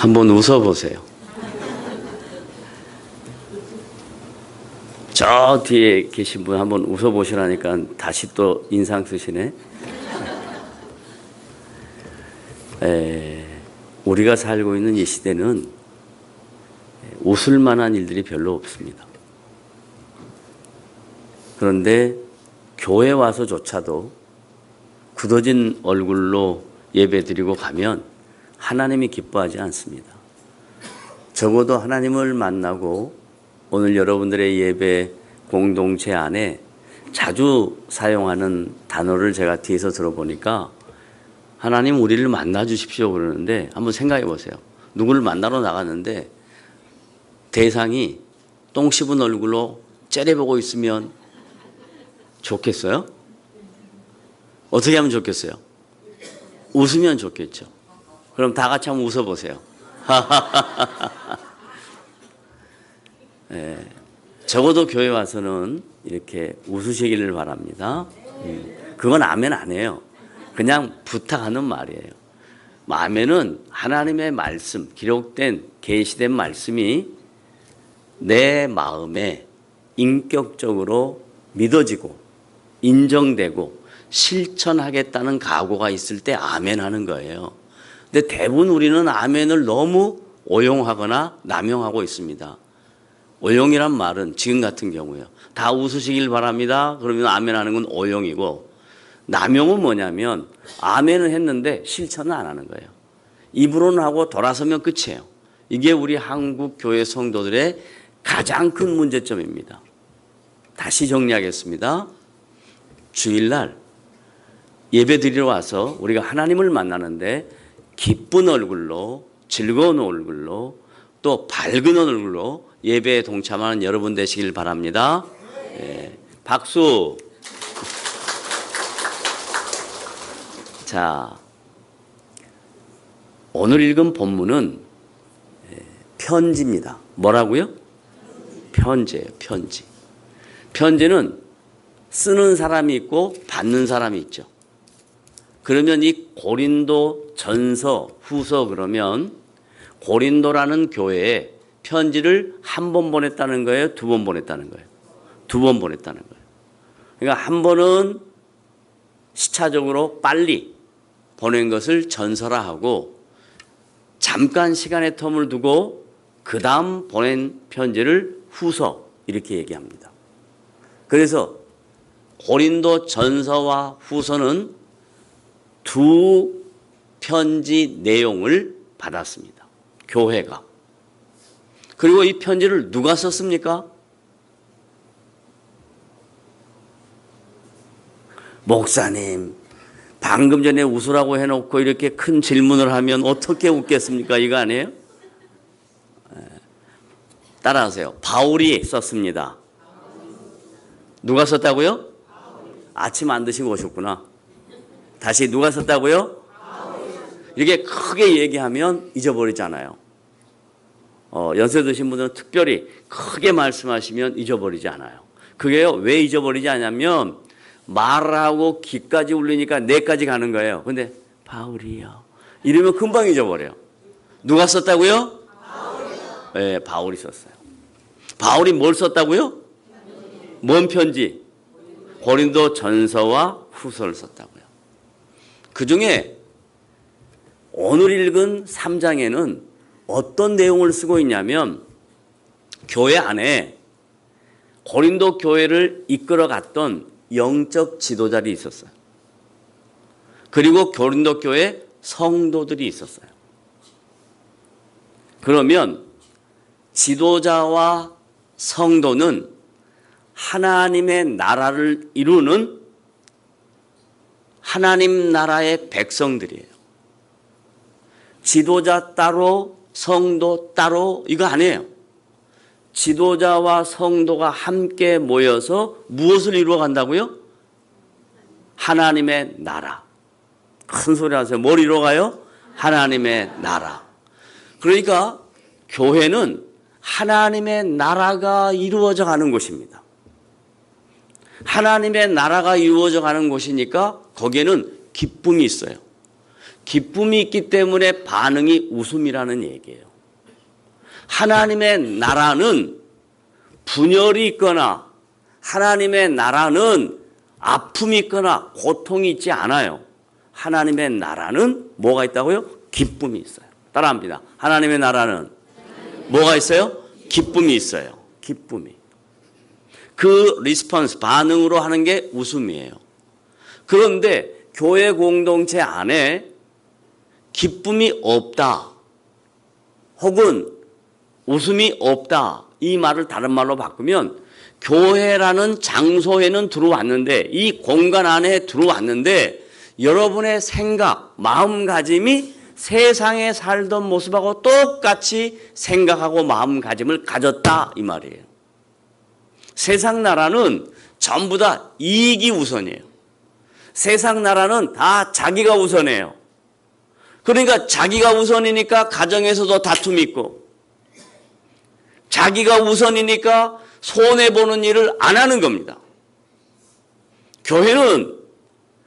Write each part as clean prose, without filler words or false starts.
한번 웃어보세요. 저 뒤에 계신 분 한번 웃어보시라니까 다시 또 인상 쓰시네. 우리가 살고 있는 이 시대는 웃을 만한 일들이 별로 없습니다. 그런데 교회 와서조차도 굳어진 얼굴로 예배드리고 가면 하나님이 기뻐하지 않습니다. 적어도 하나님을 만나고 오늘 여러분들의 예배 공동체 안에 자주 사용하는 단어를 제가 뒤에서 들어보니까 하나님 우리를 만나 주십시오 그러는데 한번 생각해 보세요. 누구를 만나러 나갔는데 대상이 똥 씹은 얼굴로 째려보고 있으면 좋겠어요? 어떻게 하면 좋겠어요? 웃으면 좋겠죠. 그럼 다 같이 한번 웃어보세요. 적어도 교회 와서는 이렇게 웃으시기를 바랍니다. 그건 아멘 안 해요. 그냥 부탁하는 말이에요. 아멘은 하나님의 말씀, 기록된 계시된 말씀이 내 마음에 인격적으로 믿어지고 인정되고 실천하겠다는 각오가 있을 때 아멘 하는 거예요. 근데 대부분 우리는 아멘을 너무 오용하거나 남용하고 있습니다. 오용이란 말은 지금 같은 경우요. 다 웃으시길 바랍니다. 그러면 아멘 하는 건 오용이고, 남용은 뭐냐면 아멘을 했는데 실천은 안 하는 거예요. 입으로는 하고 돌아서면 끝이에요. 이게 우리 한국 교회 성도들의 가장 큰 문제점입니다. 다시 정리하겠습니다. 주일날 예배 드리러 와서 우리가 하나님을 만나는데 기쁜 얼굴로, 즐거운 얼굴로, 또 밝은 얼굴로 예배에 동참하는 여러분 되시길 바랍니다. 네, 박수. 자, 오늘 읽은 본문은 편지입니다. 뭐라고요? 편지예요, 편지. 편지는 쓰는 사람이 있고 받는 사람이 있죠. 그러면 이 고린도 전서, 후서 그러면 고린도라는 교회에 편지를 한 번 보냈다는 거예요? 두 번 보냈다는 거예요? 두 번 보냈다는 거예요. 그러니까 한 번은 시차적으로 빨리 보낸 것을 전서라 하고, 잠깐 시간의 텀을 두고 그 다음 보낸 편지를 후서 이렇게 얘기합니다. 그래서 고린도 전서와 후서는 두 편지 내용을 받았습니다. 교회가. 그리고 이 편지를 누가 썼습니까? 목사님, 방금 전에 웃으라고 해놓고 이렇게 큰 질문을 하면 어떻게 웃겠습니까? 이거 아니에요? 따라하세요. 바울이 썼습니다. 누가 썼다고요? 아침 안 드시고 오셨구나. 다시 누가 썼다고요? 이렇게 크게 얘기하면 잊어버리잖아요. 연세 드신 분들은 특별히 크게 말씀하시면 잊어버리지 않아요. 그게요, 왜 잊어버리지 않냐면 말하고 귀까지 울리니까 뇌까지 가는 거예요. 근데 바울이요 이러면 금방 잊어버려요. 누가 썼다고요? 바울이요. 네, 바울이 썼어요. 바울이 뭘 썼다고요? 뭔 편지? 고린도 전서와 후서를 썼다고요. 그 중에 오늘 읽은 3장에는 어떤 내용을 쓰고 있냐면, 교회 안에 고린도 교회를 이끌어갔던 영적 지도자들이 있었어요. 그리고 고린도 교회 성도들이 있었어요. 그러면 지도자와 성도는 하나님의 나라를 이루는 하나님 나라의 백성들이에요. 지도자 따로 성도 따로 이거 아니에요. 지도자와 성도가 함께 모여서 무엇을 이루어 간다고요? 하나님의 나라. 큰 소리 하세요. 뭘 이루어 가요? 하나님의 나라. 그러니까 교회는 하나님의 나라가 이루어져 가는 곳입니다. 하나님의 나라가 이루어져 가는 곳이니까 거기에는 기쁨이 있어요. 기쁨이 있기 때문에 반응이 웃음이라는 얘기예요. 하나님의 나라는 분열이 있거나 하나님의 나라는 아픔이 있거나 고통이 있지 않아요. 하나님의 나라는 뭐가 있다고요? 기쁨이 있어요. 따라합니다. 하나님의 나라는 뭐가 있어요? 기쁨이 있어요. 기쁨이. 그 리스폰스, 반응으로 하는 게 웃음이에요. 그런데 교회 공동체 안에 기쁨이 없다 혹은 웃음이 없다, 이 말을 다른 말로 바꾸면 교회라는 장소에는 들어왔는데, 이 공간 안에 들어왔는데 여러분의 생각, 마음가짐이 세상에 살던 모습하고 똑같이 생각하고 마음가짐을 가졌다, 이 말이에요. 세상 나라는 전부 다 이익이 우선이에요. 세상 나라는 다 자기가 우선이에요. 그러니까 자기가 우선이니까 가정에서도 다툼이 있고, 자기가 우선이니까 손해보는 일을 안 하는 겁니다. 교회는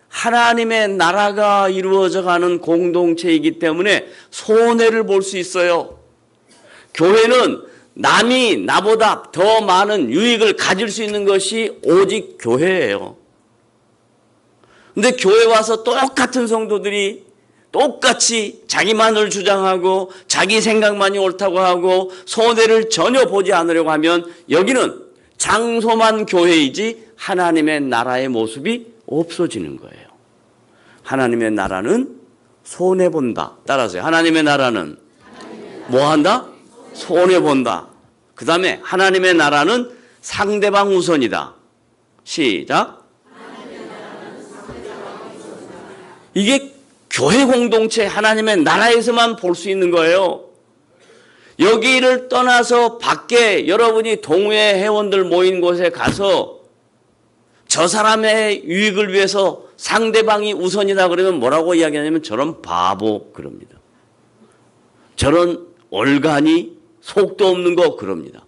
하나님의 나라가 이루어져가는 공동체이기 때문에 손해를 볼 수 있어요. 교회는 남이 나보다 더 많은 유익을 가질 수 있는 것이 오직 교회예요. 근데 교회 와서 똑같은 성도들이 똑같이 자기만을 주장하고 자기 생각만이 옳다고 하고 손해를 전혀 보지 않으려고 하면 여기는 장소만 교회이지 하나님의 나라의 모습이 없어지는 거예요. 하나님의 나라는 손해본다. 따라서요. 하나님의 나라는 뭐한다? 손해본다. 그 다음에 하나님의 나라는 상대방 우선이다. 시작. 이게 교회 공동체 하나님의 나라에서만 볼 수 있는 거예요. 여기를 떠나서 밖에 여러분이 동호회 회원들 모인 곳에 가서 저 사람의 유익을 위해서 상대방이 우선이다 그러면 뭐라고 이야기하냐면 저런 바보 그럽니다. 저런 얼간이 속도 없는 거 그럽니다.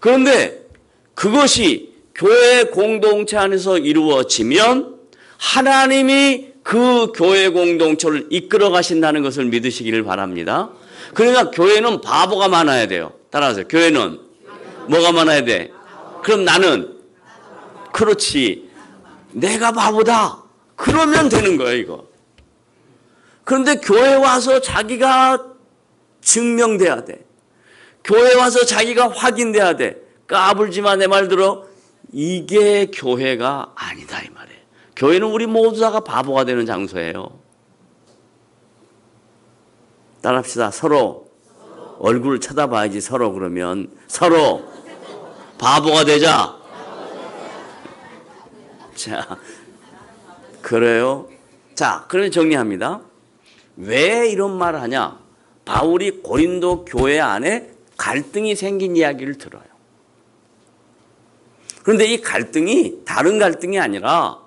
그런데 그것이 교회 공동체 안에서 이루어지면 하나님이 그 교회 공동체를 이끌어 가신다는 것을 믿으시기를 바랍니다. 그러니까 교회는 바보가 많아야 돼요. 따라하세요. 교회는 뭐가 많아야 돼? 그럼 나는 그렇지. 내가 바보다. 그러면 되는 거예요, 이거. 그런데 교회 와서 자기가 증명돼야 돼. 교회 와서 자기가 확인돼야 돼. 까불지마 내 말 들어. 이게 교회가 아니다 이 말이에요. 교회는 우리 모두 다가 바보가 되는 장소예요. 따라합시다. 서로 얼굴을 쳐다봐야지. 서로 그러면 서로 바보가 되자. 자, 그래요. 자, 그러면 정리합니다. 왜 이런 말을 하냐? 바울이 고린도 교회 안에 갈등이 생긴 이야기를 들어요. 그런데 이 갈등이 다른 갈등이 아니라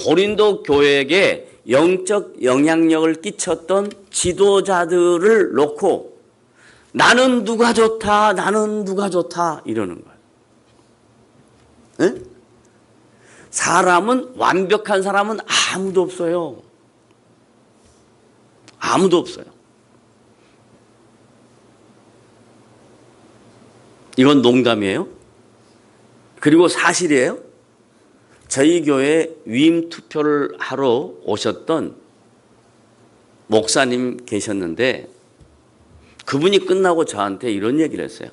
고린도 교회에게 영적 영향력을 끼쳤던 지도자들을 놓고 나는 누가 좋다, 나는 누가 좋다 이러는 거예요. 네? 사람은 완벽한 사람은 아무도 없어요. 아무도 없어요. 이건 농담이에요. 그리고 사실이에요. 저희 교회 위임 투표를 하러 오셨던 목사님 계셨는데 그분이 끝나고 저한테 이런 얘기를 했어요.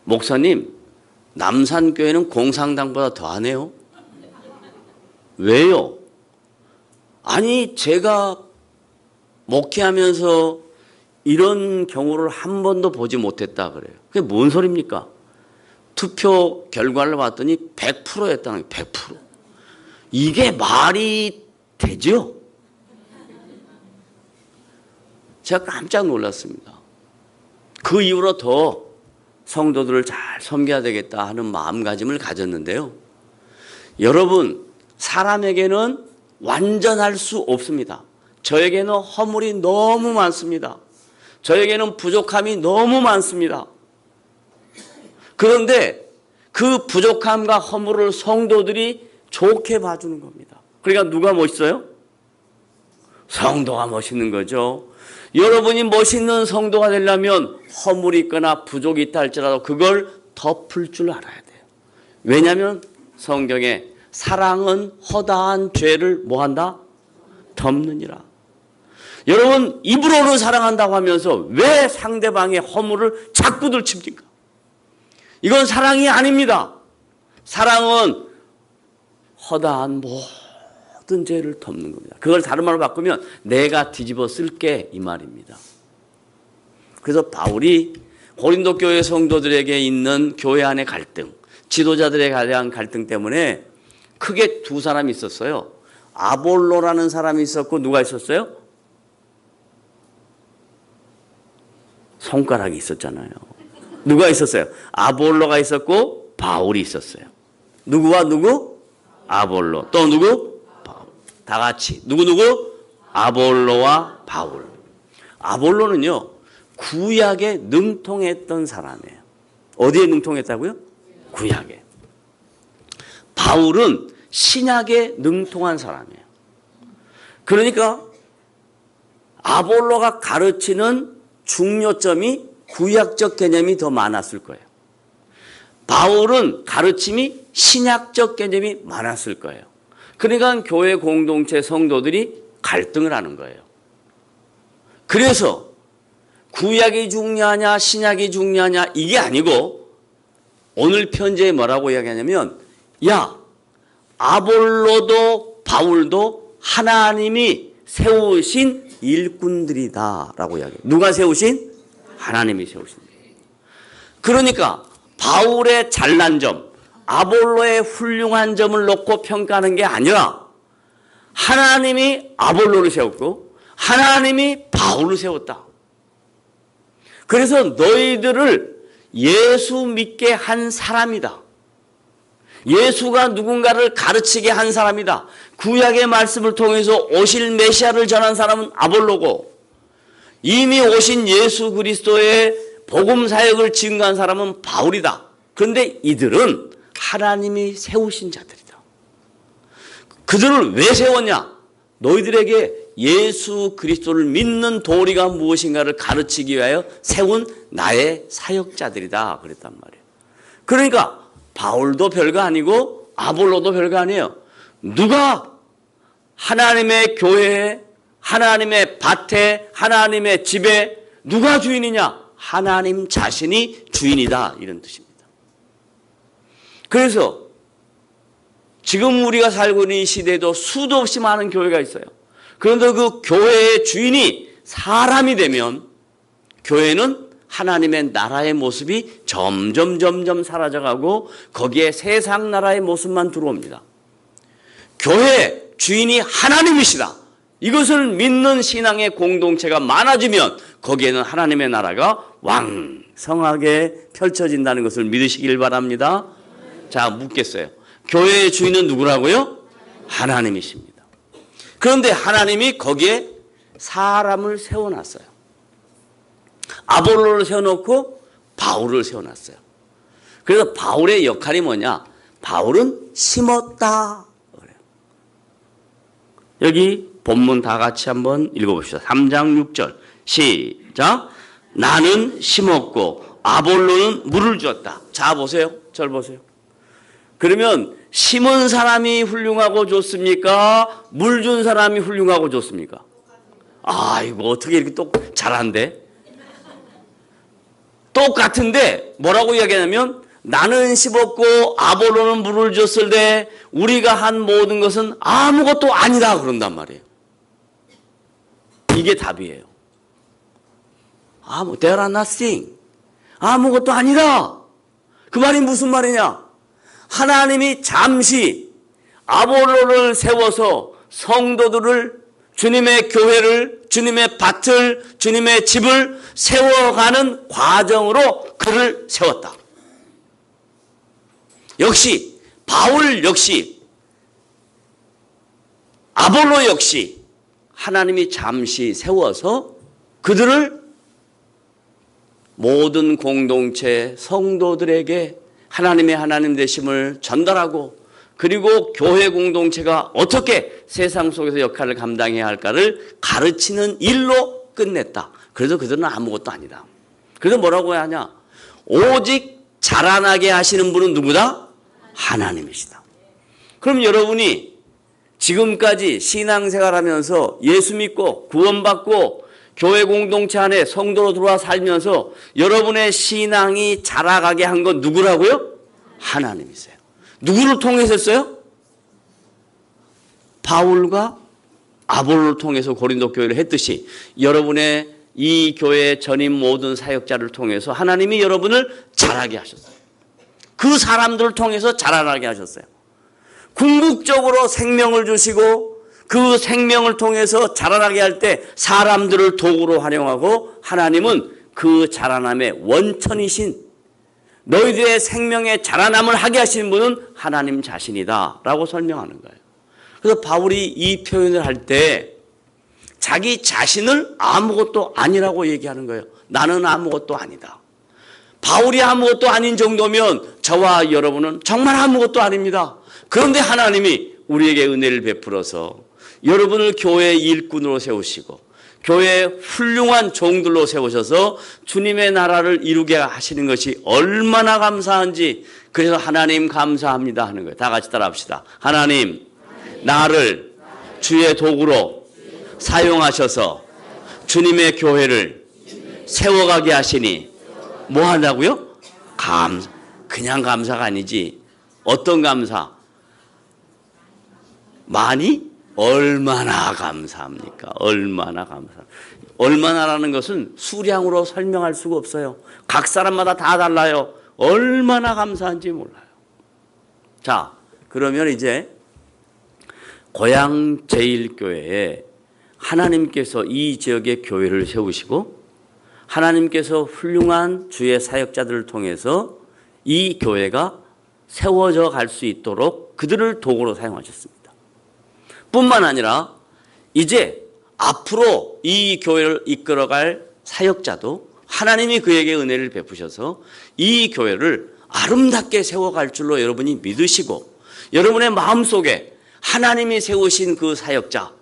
목사님, 남산교회는 공산당보다 더하네요. 왜요? 아니, 제가 목회하면서 이런 경우를 한 번도 보지 못했다 그래요. 그게 뭔 소리입니까? 투표 결과를 봤더니 100%였다는 거예요. 100%. 이게 말이 되죠? 제가 깜짝 놀랐습니다. 그 이후로 더 성도들을 잘 섬겨야 되겠다 하는 마음가짐을 가졌는데요. 여러분, 사람에게는 완전할 수 없습니다. 저에게는 허물이 너무 많습니다. 저에게는 부족함이 너무 많습니다. 그런데 그 부족함과 허물을 성도들이 좋게 봐주는 겁니다. 그러니까 누가 멋있어요? 성도가 멋있는 거죠. 여러분이 멋있는 성도가 되려면 허물이 있거나 부족이 있다 할지라도 그걸 덮을 줄 알아야 돼요. 왜냐하면 성경에 사랑은 허다한 죄를 뭐한다? 덮느니라. 여러분 입으로는 사랑한다고 하면서 왜 상대방의 허물을 자꾸 들칩니까? 이건 사랑이 아닙니다. 사랑은 허다한 모든 죄를 덮는 겁니다. 그걸 다른 말로 바꾸면 내가 뒤집어 쓸게 이 말입니다. 그래서 바울이 고린도 교회 성도들에게 있는 교회 안의 갈등, 지도자들에 대한 갈등 때문에 크게 두 사람이 있었어요. 아볼로라는 사람이 있었고 누가 있었어요? 손가락이 있었잖아요. 누가 있었어요? 아볼로가 있었고 바울이 있었어요. 누구와 누구? 아볼로. 또 누구? 바울. 다 같이. 누구? 아볼로와 바울. 아볼로는요, 구약에 능통했던 사람이에요. 어디에 능통했다고요? 구약에. 바울은 신약에 능통한 사람이에요. 그러니까 아볼로가 가르치는 중요점이 구약적 개념이 더 많았을 거예요. 바울은 가르침이 신약적 개념이 많았을 거예요. 그러니까 교회 공동체 성도들이 갈등을 하는 거예요. 그래서 구약이 중요하냐 신약이 중요하냐 이게 아니고 오늘 편지에 뭐라고 이야기하냐면 야 아볼로도 바울도 하나님이 세우신 일꾼들이다 라고 이야기해요. 누가 세우신? 하나님이 세우신. 그러니까 바울의 잘난 점, 아볼로의 훌륭한 점을 놓고 평가하는 게 아니라 하나님이 아볼로를 세웠고 하나님이 바울을 세웠다. 그래서 너희들을 예수 믿게 한 사람이다. 예수가 누군가를 가르치게 한 사람이다. 구약의 말씀을 통해서 오실 메시아를 전한 사람은 아볼로고 이미 오신 예수 그리스도의 복음 사역을 증거한 사람은 바울이다. 그런데 이들은 하나님이 세우신 자들이다. 그들을 왜 세웠냐? 너희들에게 예수 그리스도를 믿는 도리가 무엇인가를 가르치기 위하여 세운 나의 사역자들이다. 그랬단 말이에요. 그러니까 바울도 별거 아니고 아볼로도 별거 아니에요. 누가 하나님의 교회에, 하나님의 밭에, 하나님의 집에 누가 주인이냐? 하나님 자신이 주인이다. 이런 뜻입니다. 그래서 지금 우리가 살고 있는 이 시대에도 수도 없이 많은 교회가 있어요. 그런데 그 교회의 주인이 사람이 되면 교회는 하나님의 나라의 모습이 점점 사라져가고 거기에 세상 나라의 모습만 들어옵니다. 교회 주인이 하나님이시다. 이것을 믿는 신앙의 공동체가 많아지면 거기에는 하나님의 나라가 왕성하게 펼쳐진다는 것을 믿으시길 바랍니다. 자, 묻겠어요. 교회의 주인은 누구라고요? 하나님이십니다. 그런데 하나님이 거기에 사람을 세워놨어요. 아볼로를 세워놓고 바울을 세워놨어요. 그래서 바울의 역할이 뭐냐? 바울은 심었다. 그래요. 여기 본문 다 같이 한번 읽어봅시다. 3장 6절 시작. 나는 심었고 아볼로는 물을 주었다. 자 보세요. 절 보세요. 그러면 심은 사람이 훌륭하고 좋습니까? 물 준 사람이 훌륭하고 좋습니까? 아 이거 어떻게 이렇게 또 잘한대? 똑같은데 뭐라고 이야기하냐면 나는 심었고 아볼로는 물을 줬을 때 우리가 한 모든 것은 아무것도 아니다 그런단 말이에요. 이게 답이에요. There are nothing. 아무것도 아니다. 그 말이 무슨 말이냐? 하나님이 잠시 아볼로를 세워서 성도들을 주님의 교회를 주님의 밭을 주님의 집을 세워가는 과정으로 그를 세웠다. 역시 바울 역시 아볼로 역시 하나님이 잠시 세워서 그들을 모든 공동체 성도들에게 하나님의 하나님 되심을 전달하고 그리고 교회 공동체가 어떻게 세상 속에서 역할을 감당해야 할까를 가르치는 일로 끝냈다. 그래서 그들은 아무것도 아니다. 그래서 뭐라고 해야 하냐? 오직 자라나게 하시는 분은 누구다? 하나님이시다. 그럼 여러분이 지금까지 신앙생활하면서 예수 믿고 구원받고 교회 공동체 안에 성도로 들어와 살면서 여러분의 신앙이 자라가게 한 건 누구라고요? 하나님이세요. 누구를 통해서 했어요? 바울과 아볼로를 통해서 고린도 교회를 했듯이 여러분의 이 교회의 전임 모든 사역자를 통해서 하나님이 여러분을 자라게 하셨어요. 그 사람들을 통해서 자라나게 하셨어요. 궁극적으로 생명을 주시고 그 생명을 통해서 자라나게 할 때 사람들을 도구로 활용하고 하나님은 그 자라남의 원천이신 너희들의 생명의 자라남을 하게 하시는 분은 하나님 자신이다 라고 설명하는 거예요. 그래서 바울이 이 표현을 할 때 자기 자신을 아무것도 아니라고 얘기하는 거예요. 나는 아무것도 아니다. 바울이 아무것도 아닌 정도면 저와 여러분은 정말 아무것도 아닙니다. 그런데 하나님이 우리에게 은혜를 베풀어서 여러분을 교회의 일꾼으로 세우시고 교회의 훌륭한 종들로 세우셔서 주님의 나라를 이루게 하시는 것이 얼마나 감사한지 그래서 하나님 감사합니다 하는 거예요. 다 같이 따라합시다. 하나님 나를 주의 도구로 사용하셔서 주님의 교회를 세워가게 하시니 뭐 한다고요? 그냥 감사가 아니지. 어떤 감사? 많이? 얼마나 감사합니까? 얼마나 감사합니까? 얼마나라는 것은 수량으로 설명할 수가 없어요. 각 사람마다 다 달라요. 얼마나 감사한지 몰라요. 자, 그러면 이제 고양 제1교회에 하나님께서 이 지역의 교회를 세우시고 하나님께서 훌륭한 주의 사역자들을 통해서 이 교회가 세워져 갈 수 있도록 그들을 도구로 사용하셨습니다. 뿐만 아니라 이제 앞으로 이 교회를 이끌어갈 사역자도 하나님이 그에게 은혜를 베푸셔서 이 교회를 아름답게 세워갈 줄로 여러분이 믿으시고 여러분의 마음속에 하나님이 세우신 그 사역자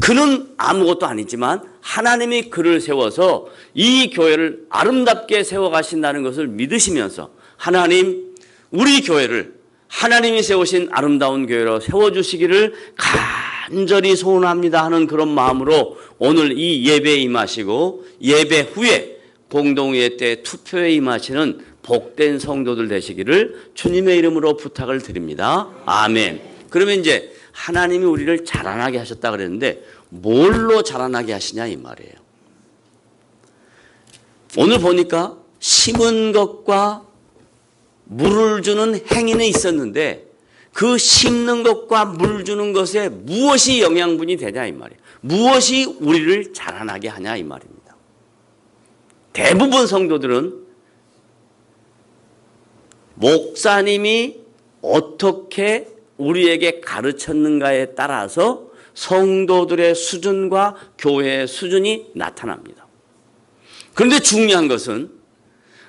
그는 아무것도 아니지만 하나님이 그를 세워서 이 교회를 아름답게 세워가신다는 것을 믿으시면서 하나님 우리 교회를 하나님이 세우신 아름다운 교회로 세워주시기를 간절히 소원합니다 하는 그런 마음으로 오늘 이 예배에 임하시고 예배 후에 공동회의 때 투표에 임하시는 복된 성도들 되시기를 주님의 이름으로 부탁을 드립니다. 아멘. 그러면 이제 하나님이 우리를 자라나게 하셨다 그랬는데 뭘로 자라나게 하시냐 이 말이에요. 오늘 보니까 심은 것과 물을 주는 행위는 있었는데 그 심는 것과 물 주는 것에 무엇이 영양분이 되냐 이 말이에요. 무엇이 우리를 자라나게 하냐 이 말입니다. 대부분 성도들은 목사님이 어떻게 우리에게 가르쳤는가에 따라서 성도들의 수준과 교회의 수준이 나타납니다. 그런데 중요한 것은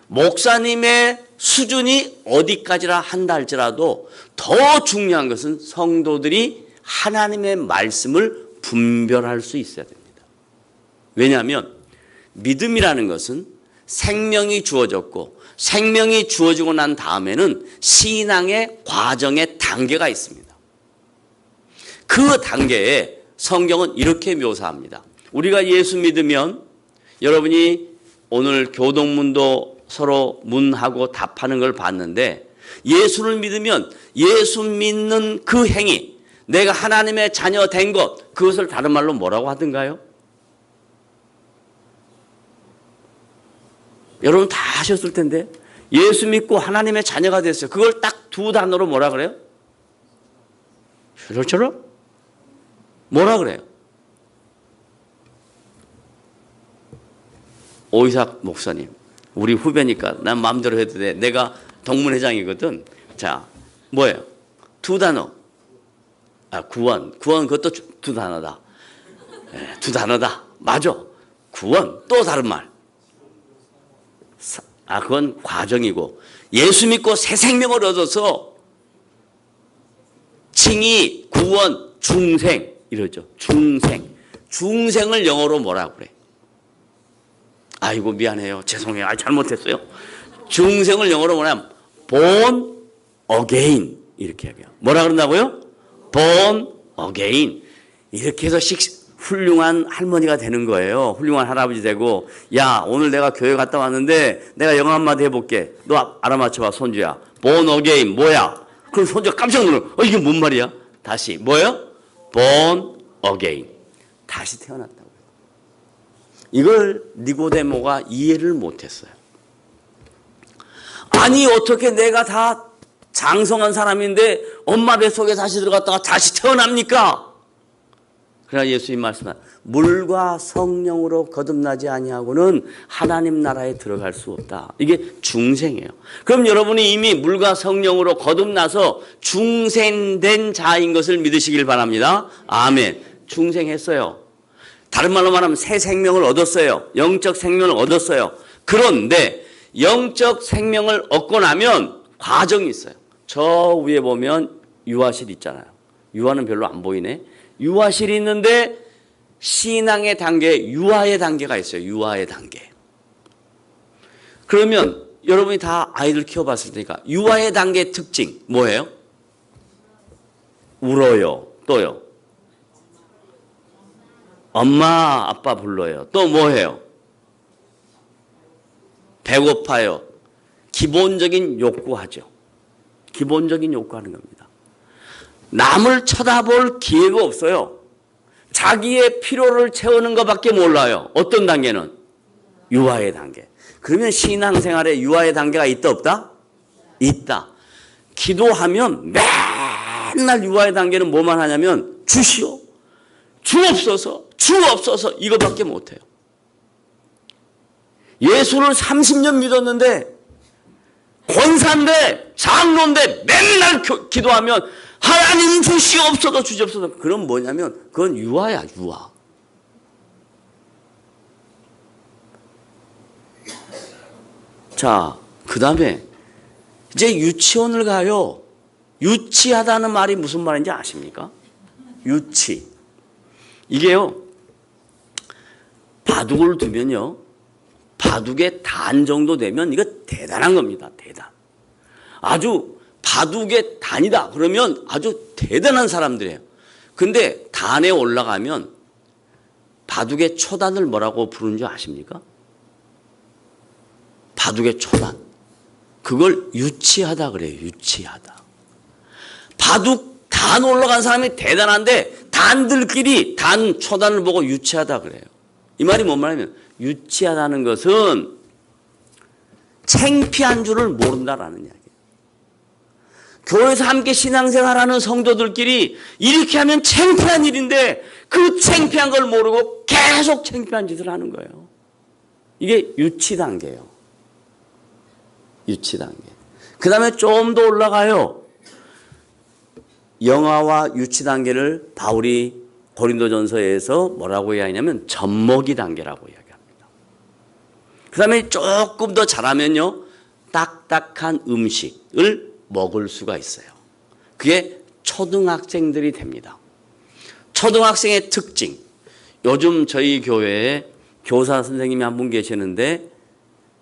목사님의 수준이 어디까지라 한다 할지라도 더 중요한 것은 성도들이 하나님의 말씀을 분별할 수 있어야 됩니다. 왜냐하면 믿음이라는 것은 생명이 주어졌고 생명이 주어지고 난 다음에는 신앙의 과정의 단계가 있습니다. 그 단계에 성경은 이렇게 묘사합니다. 우리가 예수 믿으면 여러분이 오늘 교동문도 서로 문하고 답하는 걸 봤는데 예수를 믿으면 예수 믿는 그 행위 내가 하나님의 자녀 된 것 그것을 다른 말로 뭐라고 하던가요? 여러분 다 하셨을 텐데 예수 믿고 하나님의 자녀가 됐어요. 그걸 딱 두 단어로 뭐라 그래요? 저처럼? 뭐라 그래요? 오이삭 목사님 우리 후배니까 난 마음대로 해도 돼. 내가 동문회장이거든. 자 뭐예요? 두 단어. 구원 그것도 두 단어다. 두 단어다. 맞아. 구원 또 다른 말. 그건 과정이고 예수 믿고 새 생명을 얻어서 칭의, 구원, 중생 이러죠. 중생. 중생을 영어로 뭐라고 그래? 아이고 미안해요. 죄송해요. 잘못했어요. 중생을 영어로 뭐냐면 born again 이렇게 얘기해요. 뭐라 그런다고요? born again. 이렇게 해서 훌륭한 할머니가 되는 거예요. 훌륭한 할아버지 되고, 야 오늘 내가 교회 갔다 왔는데 내가 영어 한마디 해볼게. 너 알아맞혀봐. 손주야. born again 뭐야? 그럼 손주가 깜짝 놀라. 이게 뭔 말이야? 다시 뭐예요? born again. 다시 태어났다고요. 이걸 니고데모가 이해를 못했어요. 아니 어떻게 내가 다 장성한 사람인데 엄마 뱃속에 다시 들어갔다가 다시 태어납니까? 그러나 예수님 말씀하신 물과 성령으로 거듭나지 아니하고는 하나님 나라에 들어갈 수 없다. 이게 중생이에요. 그럼 여러분이 이미 물과 성령으로 거듭나서 중생된 자인 것을 믿으시길 바랍니다. 아멘. 중생했어요. 다른 말로 말하면 새 생명을 얻었어요. 영적 생명을 얻었어요. 그런데 영적 생명을 얻고 나면 과정이 있어요. 저 위에 보면 유아실 있잖아요. 유아는 별로 안 보이네. 유아실이 있는데 신앙의 단계, 유아의 단계가 있어요. 유아의 단계. 그러면 여러분이 다 아이들 키워봤을 테니까 유아의 단계의 특징 뭐예요? 울어요. 또요. 엄마, 아빠 불러요. 또 뭐해요? 배고파요. 기본적인 욕구하죠. 기본적인 욕구하는 겁니다. 남을 쳐다볼 기회가 없어요. 자기의 필요를 채우는 것밖에 몰라요. 어떤 단계는? 유아의 단계. 그러면 신앙생활에 유아의 단계가 있다 없다? 있다. 기도하면 맨날 유아의 단계는 뭐만 하냐면 주시오. 주옵소서. 주옵소서. 이거밖에 못해요. 예수를 30년 믿었는데 권사인데 장로인데 맨날 기도하면 하나님 주시옵소서 주시옵소서. 그럼 뭐냐면 그건 유아야 유아. 자, 그 다음에 이제 유치원을 가요. 유치하다는 말이 무슨 말인지 아십니까? 유치. 이게요. 바둑을 두면요. 바둑의 단 정도 되면 이거 대단한 겁니다. 대단. 아주 바둑의 단이다. 그러면 아주 대단한 사람들이에요. 근데 단에 올라가면 바둑의 초단을 뭐라고 부르는 줄 아십니까? 바둑의 초단. 그걸 유치하다 그래요. 유치하다. 바둑 단 올라간 사람이 대단한데 단들끼리 단 초단을 보고 유치하다 그래요. 이 말이 뭔 말이냐면 유치하다는 것은 창피한 줄을 모른다라는 이야기예요. 교회에서 함께 신앙생활하는 성도들끼리 이렇게 하면 창피한 일인데 그 창피한 걸 모르고 계속 창피한 짓을 하는 거예요. 이게 유치 단계예요. 유치 단계. 그 다음에 좀 더 올라가요. 영아와 유치 단계를 바울이 고린도전서에서 뭐라고 이야기하냐면 젖먹이 단계라고 이야기합니다. 그 다음에 조금 더 자라면요. 딱딱한 음식을 먹을 수가 있어요. 그게 초등학생들이 됩니다. 초등학생의 특징. 요즘 저희 교회에 교사 선생님이 한 분 계시는데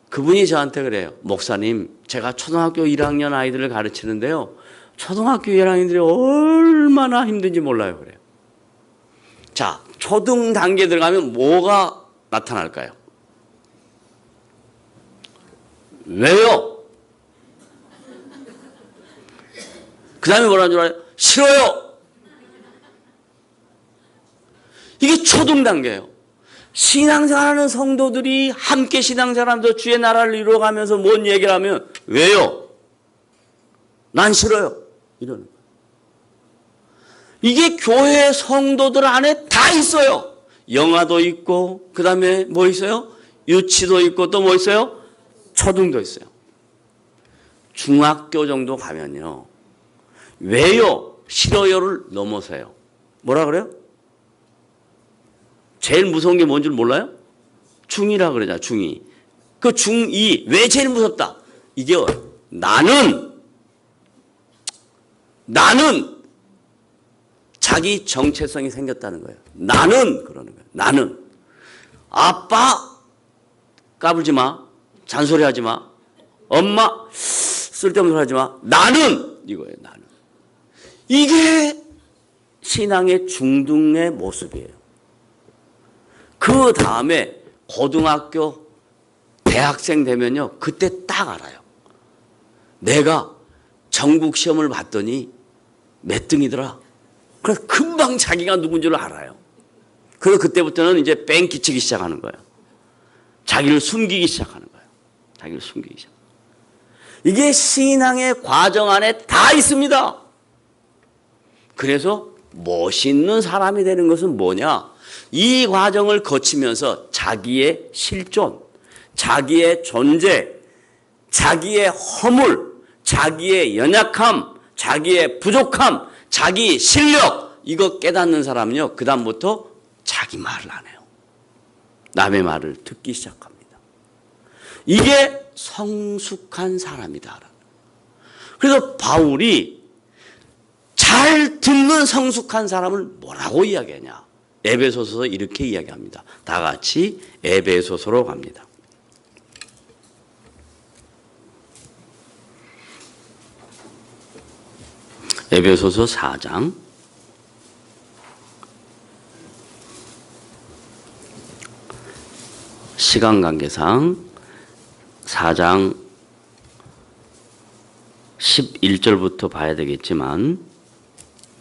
그분이 저한테 그래요. 목사님, 제가 초등학교 1학년 아이들을 가르치는데요. 초등학교 1학년들이 얼마나 힘든지 몰라요. 그래요. 자, 초등 단계 들어가면 뭐가 나타날까요? 왜요? 그 다음에 뭐라는 줄 알아요? 싫어요. 이게 초등 단계예요. 신앙생활하는 성도들이 함께 신앙생활하면서 주의 나라를 이루어가면서 뭔 얘기를 하면 왜요? 난 싫어요. 이러는 거예요. 이게 교회 성도들 안에 다 있어요. 영아도 있고 그 다음에 뭐 있어요? 유치도 있고 또 뭐 있어요? 초등도 있어요. 중학교 정도 가면요. 왜요? 싫어요를 넘어서요. 뭐라 그래요? 제일 무서운 게 뭔 줄 몰라요? 중2라 그러잖아. 중2. 그 중2 왜 제일 무섭다? 이게 나는 자기 정체성이 생겼다는 거예요. 나는 그러는 거예요. 나는. 아빠 까불지 마. 잔소리하지 마. 엄마 쓸데없는 소리 하지 마. 나는 이거예요. 나는. 이게 신앙의 중등의 모습이에요. 그 다음에 고등학교, 대학생 되면요. 그때 딱 알아요. 내가 전국 시험을 봤더니 몇 등이더라. 그래서 금방 자기가 누군지를 알아요. 그래서 그때부터는 이제 뺑기치기 시작하는 거예요. 자기를 숨기기 시작하는 거예요. 자기를 숨기기 시작. 이게 신앙의 과정 안에 다 있습니다. 그래서 멋있는 사람이 되는 것은 뭐냐? 이 과정을 거치면서 자기의 실존, 자기의 존재, 자기의 허물, 자기의 연약함, 자기의 부족함, 자기 실력 이거 깨닫는 사람은요. 그 다음부터 자기 말을 안 해요. 남의 말을 듣기 시작합니다. 이게 성숙한 사람이다. 그래서 바울이 잘 듣는 성숙한 사람을 뭐라고 이야기하냐? 에베소서서 이렇게 이야기합니다. 다 같이 에베소서로 갑니다. 에베소서 4장 시간 관계상 4장 11절부터 봐야 되겠지만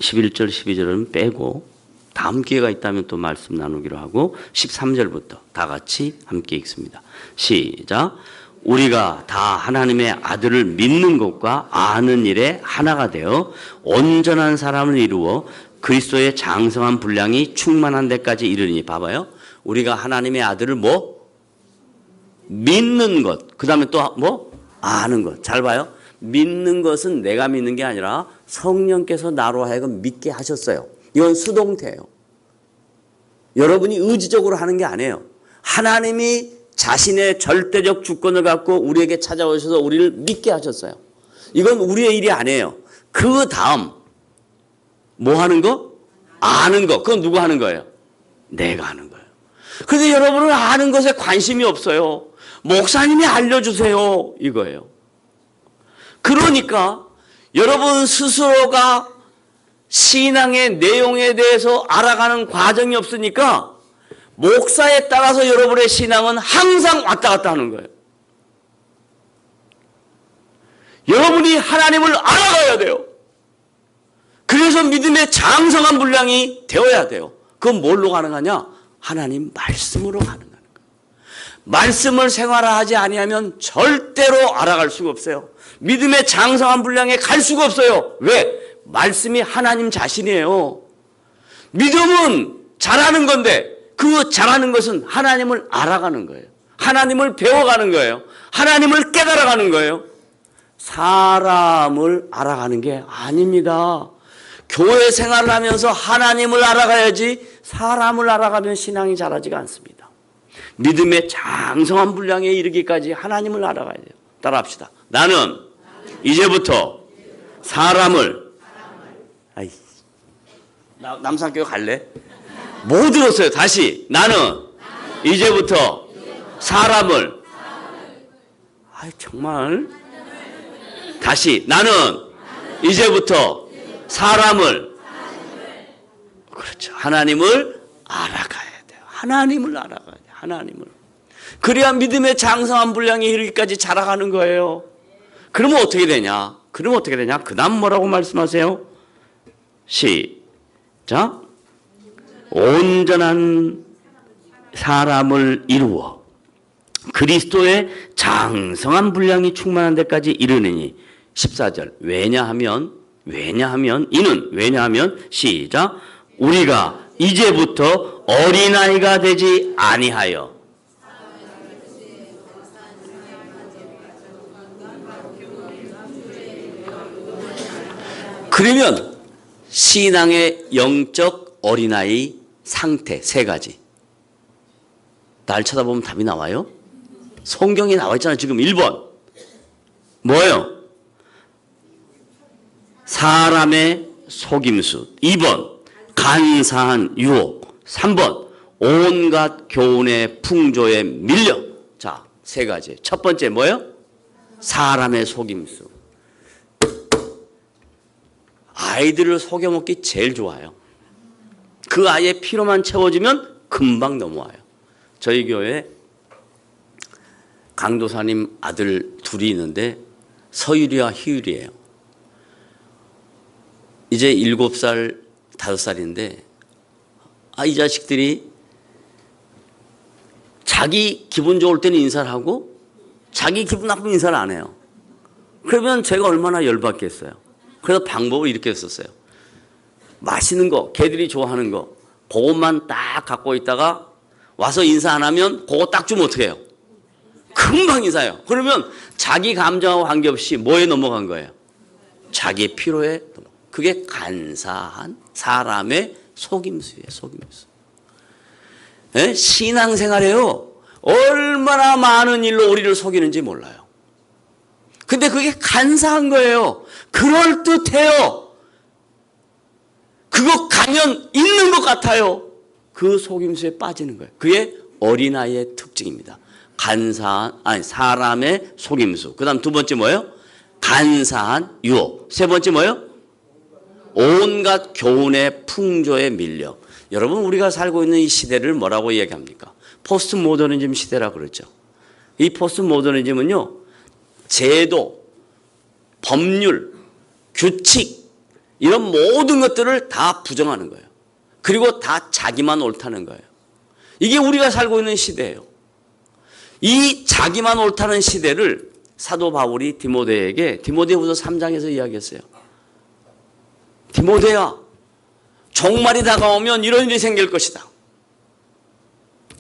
11절, 12절은 빼고 다음 기회가 있다면 또 말씀 나누기로 하고 13절부터 다 같이 함께 읽습니다. 시작. 우리가 다 하나님의 아들을 믿는 것과 아는 일에 하나가 되어 온전한 사람을 이루어 그리스도의 장성한 분량이 충만한 데까지 이르니. 봐봐요. 우리가 하나님의 아들을 뭐? 믿는 것. 그 다음에 또 뭐? 아는 것. 잘 봐요. 믿는 것은 내가 믿는 게 아니라 성령께서 나로 하여금 믿게 하셨어요. 이건 수동태예요. 여러분이 의지적으로 하는 게 아니에요. 하나님이 자신의 절대적 주권을 갖고 우리에게 찾아오셔서 우리를 믿게 하셨어요. 이건 우리의 일이 아니에요. 그 다음 뭐 하는 거? 아는 거. 그건 누구 하는 거예요? 내가 하는 거예요. 그런데 여러분은 아는 것에 관심이 없어요. 목사님이 알려주세요. 이거예요. 그러니까 여러분 스스로가 신앙의 내용에 대해서 알아가는 과정이 없으니까 목사에 따라서 여러분의 신앙은 항상 왔다 갔다 하는 거예요. 여러분이 하나님을 알아가야 돼요. 그래서 믿음의 장성한 분량이 되어야 돼요. 그건 뭘로 가능하냐? 하나님 말씀으로 가능한 거예요. 말씀을 생활화하지 아니하면 절대로 알아갈 수가 없어요. 믿음의 장성한 분량에 갈 수가 없어요. 왜? 말씀이 하나님 자신이에요. 믿음은 잘하는 건데 그 잘하는 것은 하나님을 알아가는 거예요. 하나님을 배워가는 거예요. 하나님을 깨달아가는 거예요. 사람을 알아가는 게 아닙니다. 교회 생활을 하면서 하나님을 알아가야지 사람을 알아가면 신앙이 자라지가 않습니다. 믿음의 장성한 분량에 이르기까지 하나님을 알아가야 돼요. 따라합시다. 나는 이제부터 사람을 아이, 남산교회 갈래? 못 들었어요. 다시. 나는 이제부터 사람을 아이 정말 다시. 나는 이제부터 사람을 그렇죠. 하나님을 알아가야 돼요. 하나님을 알아가야 돼요. 하나님을. 그래야 믿음의 장성한 분량에 이르기까지 자라가는 거예요. 그러면 어떻게 되냐? 그러면 어떻게 되냐? 그 다음 뭐라고 말씀하세요? 시작. 온전한 사람을 이루어 그리스도의 장성한 분량이 충만한 데까지 이르느니. 14절. 왜냐하면 시작. 우리가 이제부터 어린아이가 되지 아니하여 그러면 신앙의 영적 어린아이 상태 세 가지. 날 쳐다보면 답이 나와요? 성경에 나와 있잖아요. 지금 1번. 뭐예요? 사람의 속임수. 2번. 간사한 유혹. 3번 온갖 교훈의 풍조에 밀려. 자, 세 가지. 첫 번째 뭐예요? 사람의 속임수. 아이들을 속여먹기 제일 좋아요. 그 아이의 피로만 채워주면 금방 넘어와요. 저희 교회에 강도사님 아들 둘이 있는데 서율이와 희율이에요. 이제 7살, 5살인데 이 자식들이 자기 기분 좋을 때는 인사를 하고 자기 기분 나쁘면 인사를 안 해요. 그러면 제가 얼마나 열받겠어요. 그래서 방법을 이렇게 했었어요. 맛있는 거, 걔들이 좋아하는 거 그것만 딱 갖고 있다가 와서 인사 안 하면 그거 딱 주면 어떻게 해요? 금방 인사해요. 그러면 자기 감정하고 관계없이 뭐에 넘어간 거예요? 자기의 피로에. 그게 간사한 사람의 속임수예요. 속임수. 예? 신앙생활에요. 얼마나 많은 일로 우리를 속이는지 몰라요. 근데 그게 간사한 거예요. 그럴듯해요. 그거 가면 있는 것 같아요. 그 속임수에 빠지는 거예요. 그게 어린아이의 특징입니다. 간사한, 사람의 속임수. 그 다음 두 번째 뭐예요? 간사한 유혹. 세 번째 뭐예요? 온갖 교훈의 풍조에 밀려. 여러분, 우리가 살고 있는 이 시대를 뭐라고 얘기합니까? 포스트 모더니즘 시대라고 그러죠. 이 포스트 모더니즘은요, 제도, 법률, 규칙, 이런 모든 것들을 다 부정하는 거예요. 그리고 다 자기만 옳다는 거예요. 이게 우리가 살고 있는 시대예요. 이 자기만 옳다는 시대를 사도 바울이 디모데에게 디모데후서 3장에서 이야기했어요. 디모데야, 종말이 다가오면 이런 일이 생길 것이다.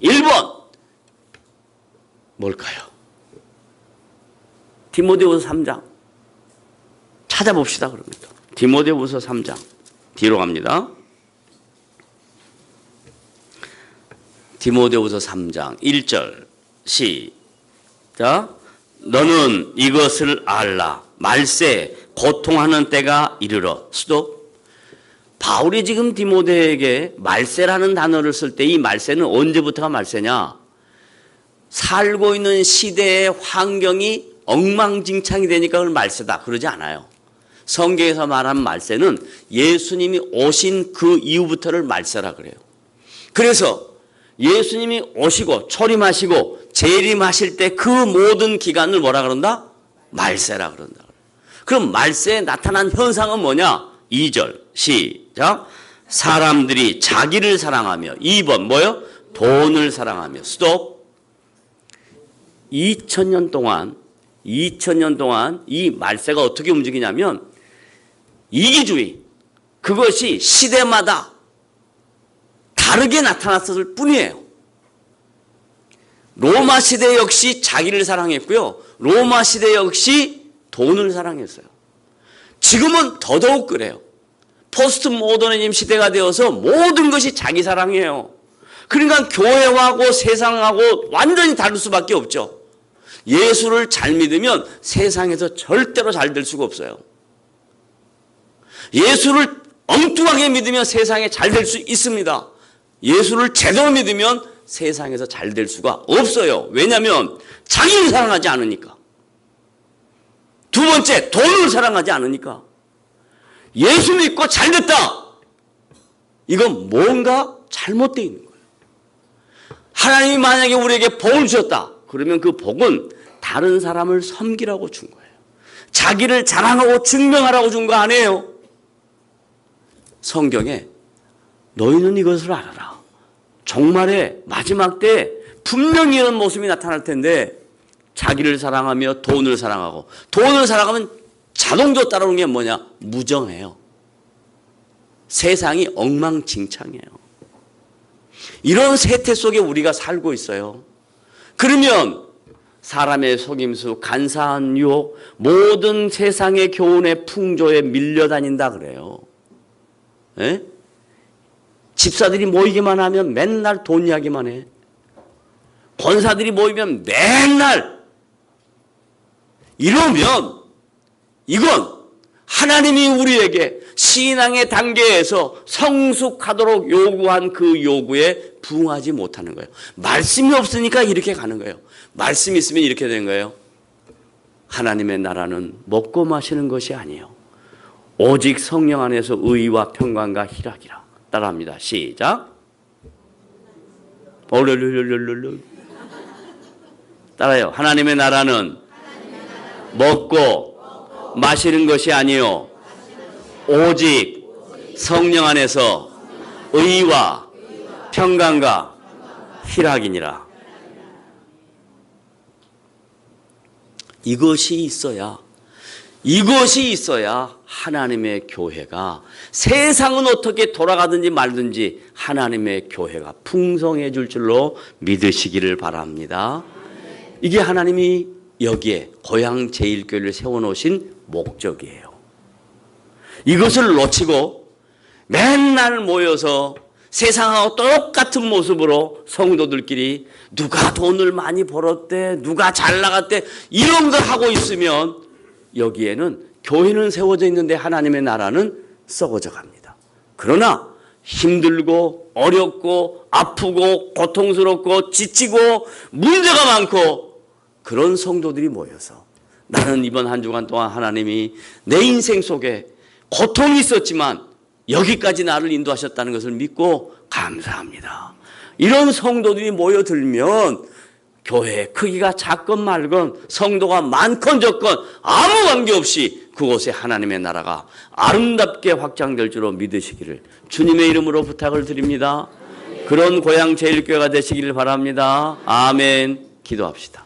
1번 뭘까요? 디모데후서 3장 찾아봅시다. 그럽니다. 디모데후서 3장 뒤로 갑니다. 디모데후서 3장 1절 시작. 너는 이것을 알라. 말세 고통하는 때가 이르러. 스톱. 바울이 지금 디모데에게 말세라는 단어를 쓸 때 이 말세는 언제부터가 말세냐? 살고 있는 시대의 환경이 엉망진창이 되니까 그걸 말세다 그러지 않아요. 성경에서 말하는 말세는 예수님이 오신 그 이후부터를 말세라 그래요. 그래서 예수님이 오시고 초림하시고 재림하실 때 그 모든 기간을 뭐라 그런다? 말세라 그런다. 그럼 말세에 나타난 현상은 뭐냐? 2절 시작. 사람들이 자기를 사랑하며. 2번 뭐요? 돈을 사랑하며. 스톱. 2000년 동안 이 말세가 어떻게 움직이냐면 이기주의, 그것이 시대마다 다르게 나타났을 뿐이에요. 로마 시대 역시 자기를 사랑했고요. 로마 시대 역시 돈을 사랑했어요. 지금은 더더욱 그래요. 포스트 모더니즘 시대가 되어서 모든 것이 자기 사랑이에요. 그러니까 교회하고 세상하고 완전히 다를 수밖에 없죠. 예수를 잘 믿으면 세상에서 절대로 잘 될 수가 없어요. 예수를 엉뚱하게 믿으면 세상에 잘 될 수 있습니다. 예수를 제대로 믿으면 세상에서 잘 될 수가 없어요. 왜냐하면 자기를 사랑하지 않으니까. 두 번째, 돈을 사랑하지 않으니까. 예수 믿고 잘 됐다. 이건 뭔가 잘못되어 있는 거예요. 하나님이 만약에 우리에게 복을 주셨다. 그러면 그 복은 다른 사람을 섬기라고 준 거예요. 자기를 자랑하고 증명하라고 준 거 아니에요. 성경에 너희는 이것을 알아라. 종말의 마지막 때 분명히 이런 모습이 나타날 텐데 자기를 사랑하며 돈을 사랑하고, 돈을 사랑하면 자동적으로 따라오는 게 뭐냐? 무정해요. 세상이 엉망진창이에요. 이런 세태 속에 우리가 살고 있어요. 그러면 사람의 속임수, 간사한 유혹, 모든 세상의 교훈의 풍조에 밀려다닌다 그래요. 에? 집사들이 모이기만 하면 맨날 돈 이야기만 해. 권사들이 모이면 맨날. 이러면 이건 하나님이 우리에게 신앙의 단계에서 성숙하도록 요구한 그 요구에 부응하지 못하는 거예요. 말씀이 없으니까 이렇게 가는 거예요. 말씀이 있으면 이렇게 되는 거예요. 하나님의 나라는 먹고 마시는 것이 아니에요. 오직 성령 안에서 의와 평강과 희락이라. 따라합니다. 시작. 따라요. 하나님의 나라는 먹고 마시는 것이 아니요 오직 성령 안에서 의와 평강과 희락이니라. 이것이 있어야 하나님의 교회가, 세상은 어떻게 돌아가든지 말든지 하나님의 교회가 풍성해질 줄로 믿으시기를 바랍니다. 이게 하나님이 여기에 고향 제1교회를 세워놓으신 목적이에요. 이것을 놓치고 맨날 모여서 세상하고 똑같은 모습으로 성도들끼리 누가 돈을 많이 벌었대, 누가 잘 나갔대, 이런 거 하고 있으면 여기에는 교회는 세워져 있는데 하나님의 나라는 썩어져 갑니다. 그러나 힘들고 어렵고 아프고 고통스럽고 지치고 문제가 많고 그런 성도들이 모여서 나는 이번 한 주간 동안 하나님이 내 인생 속에 고통이 있었지만 여기까지 나를 인도하셨다는 것을 믿고 감사합니다. 이런 성도들이 모여들면 교회의 크기가 작건 말건 성도가 많건 적건 아무 관계없이 그곳에 하나님의 나라가 아름답게 확장될 줄로 믿으시기를 주님의 이름으로 부탁을 드립니다. 그런 고향 제1교회가 되시기를 바랍니다. 아멘. 기도합시다.